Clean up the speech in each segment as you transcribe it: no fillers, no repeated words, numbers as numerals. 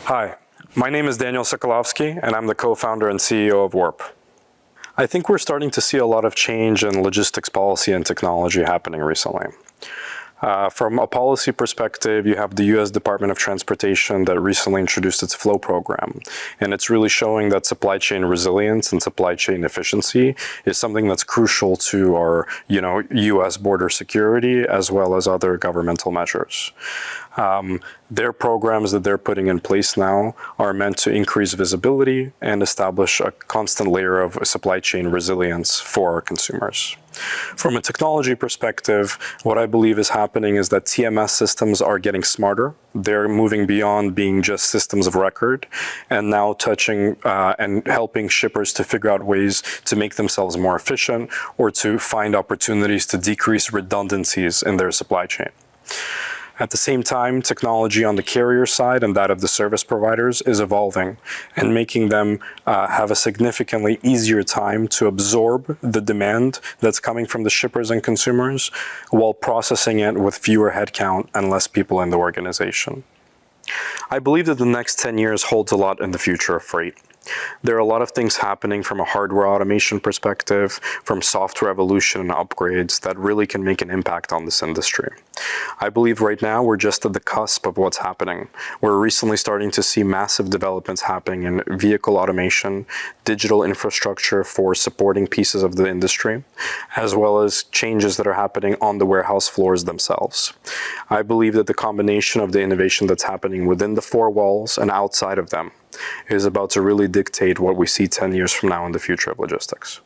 Hi, my name is Daniel Sokolovsky, and I'm the co-founder and CEO of Warp. I think we're starting to see a lot of change in logistics policy and technology happening recently. From a policy perspective, you have the US Department of Transportation that recently introduced its FLOW program, and it's really showing that supply chain resilience and supply chain efficiency is something that's crucial to our, US border security as well as other governmental measures. Their programs that they're putting in place now are meant to increase visibility and establish a constant layer of supply chain resilience for our consumers. From a technology perspective, what I believe is happening is that TMS systems are getting smarter. They're moving beyond being just systems of record and now touching and helping shippers to figure out ways to make themselves more efficient or to find opportunities to decrease redundancies in their supply chain. At the same time, technology on the carrier side and that of the service providers is evolving and making them have a significantly easier time to absorb the demand that's coming from the shippers and consumers while processing it with fewer headcount and less people in the organization. I believe that the next 10 years holds a lot in the future of freight. There are a lot of things happening from a hardware automation perspective, from software evolution and upgrades that really can make an impact on this industry. I believe right now we're just at the cusp of what's happening. We're recently starting to see massive developments happening in vehicle automation, digital infrastructure for supporting pieces of the industry, as well as changes that are happening on the warehouse floors themselves. I believe that the combination of the innovation that's happening within the four walls and outside of them is about to really dictate what we see 10 years from now in the future of logistics.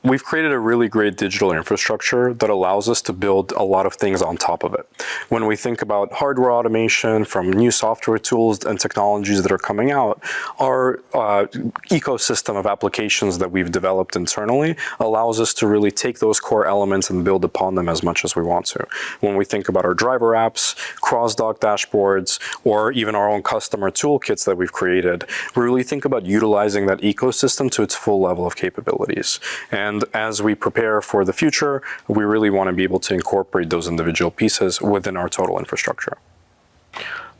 We've created a really great digital infrastructure that allows us to build a lot of things on top of it. When we think about hardware automation from new software tools and technologies that are coming out, our ecosystem of applications that we've developed internally allows us to really take those core elements and build upon them as much as we want to. When we think about our driver apps, cross-dock dashboards, or even our own customer toolkits that we've created, we really think about utilizing that ecosystem to its full level of capabilities. And as we prepare for the future, we really want to be able to incorporate those individual pieces within our total infrastructure.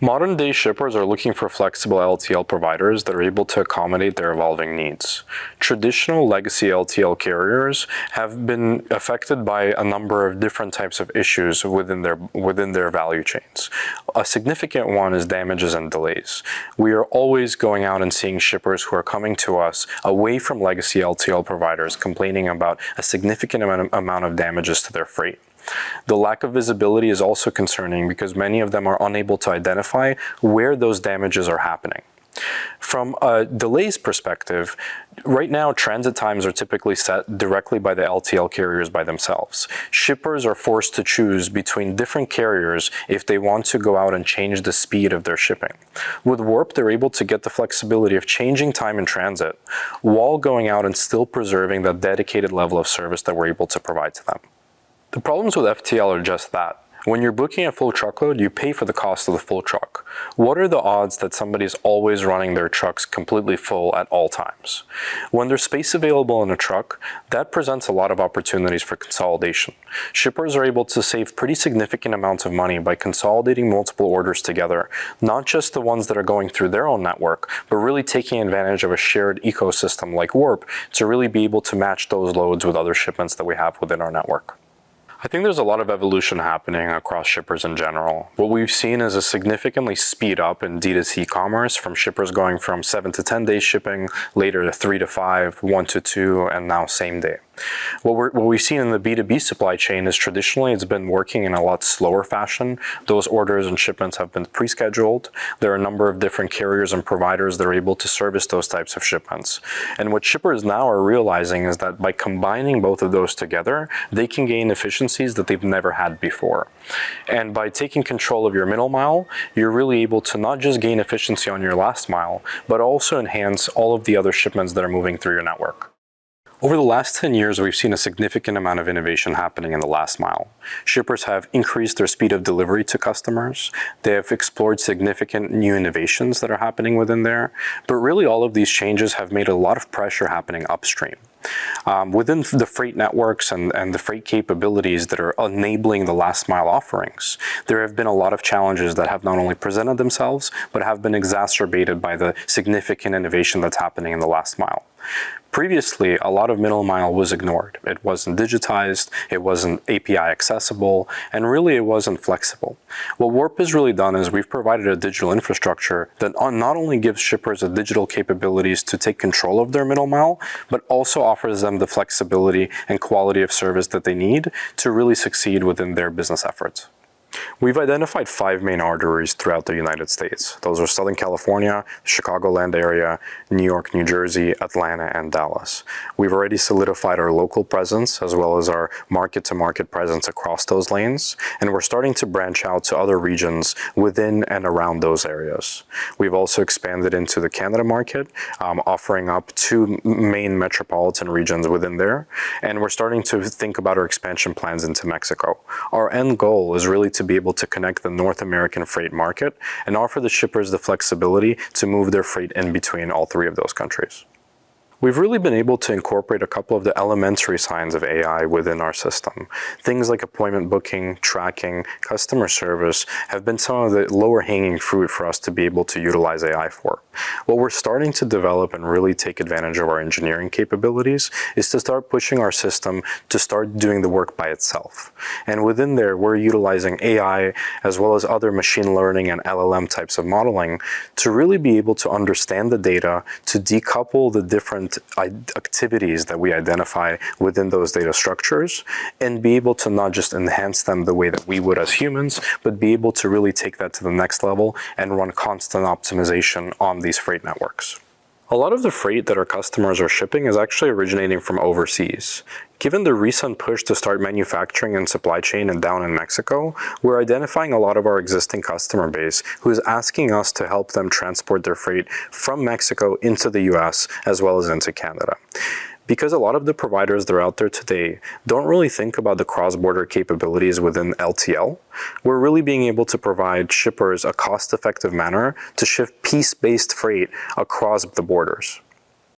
Modern day shippers are looking for flexible LTL providers that are able to accommodate their evolving needs. Traditional legacy LTL carriers have been affected by a number of different types of issues within their value chains. A significant one is damages and delays. We are always going out and seeing shippers who are coming to us away from legacy LTL providers complaining about a significant amount of damages to their freight. The lack of visibility is also concerning because many of them are unable to identify where those damages are happening. From a delays perspective, right now transit times are typically set directly by the LTL carriers by themselves. Shippers are forced to choose between different carriers if they want to go out and change the speed of their shipping. With Warp, they're able to get the flexibility of changing time in transit while going out and still preserving that dedicated level of service that we're able to provide to them. The problems with FTL are just that. When you're booking a full truckload, you pay for the cost of the full truck. What are the odds that somebody's always running their trucks completely full at all times? When there's space available in a truck, that presents a lot of opportunities for consolidation. Shippers are able to save pretty significant amounts of money by consolidating multiple orders together, not just the ones that are going through their own network, but really taking advantage of a shared ecosystem like Warp to really be able to match those loads with other shipments that we have within our network. I think there's a lot of evolution happening across shippers in general. What we've seen is a significantly speed up in D2C commerce, from shippers going from 7 to 10 days shipping, later to 3 to 5, 1 to 2, and now same day. What we've seen in the B2B supply chain is traditionally it's been working in a lot slower fashion. Those orders and shipments have been pre-scheduled. There are a number of different carriers and providers that are able to service those types of shipments. And what shippers now are realizing is that by combining both of those together, they can gain efficiencies that they've never had before. And by taking control of your middle mile, you're really able to not just gain efficiency on your last mile, but also enhance all of the other shipments that are moving through your network. Over the last 10 years, we've seen a significant amount of innovation happening in the last mile. Shippers have increased their speed of delivery to customers. They have explored significant new innovations that are happening within there. But really, all of these changes have made a lot of pressure happening upstream. Within the freight networks and the freight capabilities that are enabling the last mile offerings, there have been a lot of challenges that have not only presented themselves, but have been exacerbated by the significant innovation that's happening in the last mile. Previously, a lot of middle mile was ignored. It wasn't digitized, it wasn't API accessible, and really it wasn't flexible. What Warp has really done is we've provided a digital infrastructure that not only gives shippers the digital capabilities to take control of their middle mile, but also offers them the flexibility and quality of service that they need to really succeed within their business efforts. We've identified 5 main arteries throughout the United States. Those are Southern California, Chicagoland area, New York, New Jersey, Atlanta, and Dallas. We've already solidified our local presence as well as our market-to-market presence across those lanes, and we're starting to branch out to other regions within and around those areas. We've also expanded into the Canada market, offering up 2 main metropolitan regions within there, and we're starting to think about our expansion plans into Mexico. Our end goal is really to be able to connect the North American freight market and offer the shippers the flexibility to move their freight in between all 3 of those countries. We've really been able to incorporate a couple of the elementary signs of AI within our system. Things like appointment booking, tracking, customer service have been some of the lower hanging fruit for us to be able to utilize AI for. What we're starting to develop and really take advantage of our engineering capabilities is to start pushing our system to start doing the work by itself. And within there, we're utilizing AI as well as other machine learning and LLM types of modeling to really be able to understand the data, to decouple the different activities that we identify within those data structures and be able to not just enhance them the way that we would as humans, but be able to really take that to the next level and run constant optimization on these freight networks. A lot of the freight that our customers are shipping is actually originating from overseas. Given the recent push to start manufacturing and supply chain and down in Mexico, we're identifying a lot of our existing customer base who is asking us to help them transport their freight from Mexico into the US as well as into Canada. Because a lot of the providers that are out there today don't really think about the cross-border capabilities within LTL, we're really being able to provide shippers a cost-effective manner to ship piece-based freight across the borders.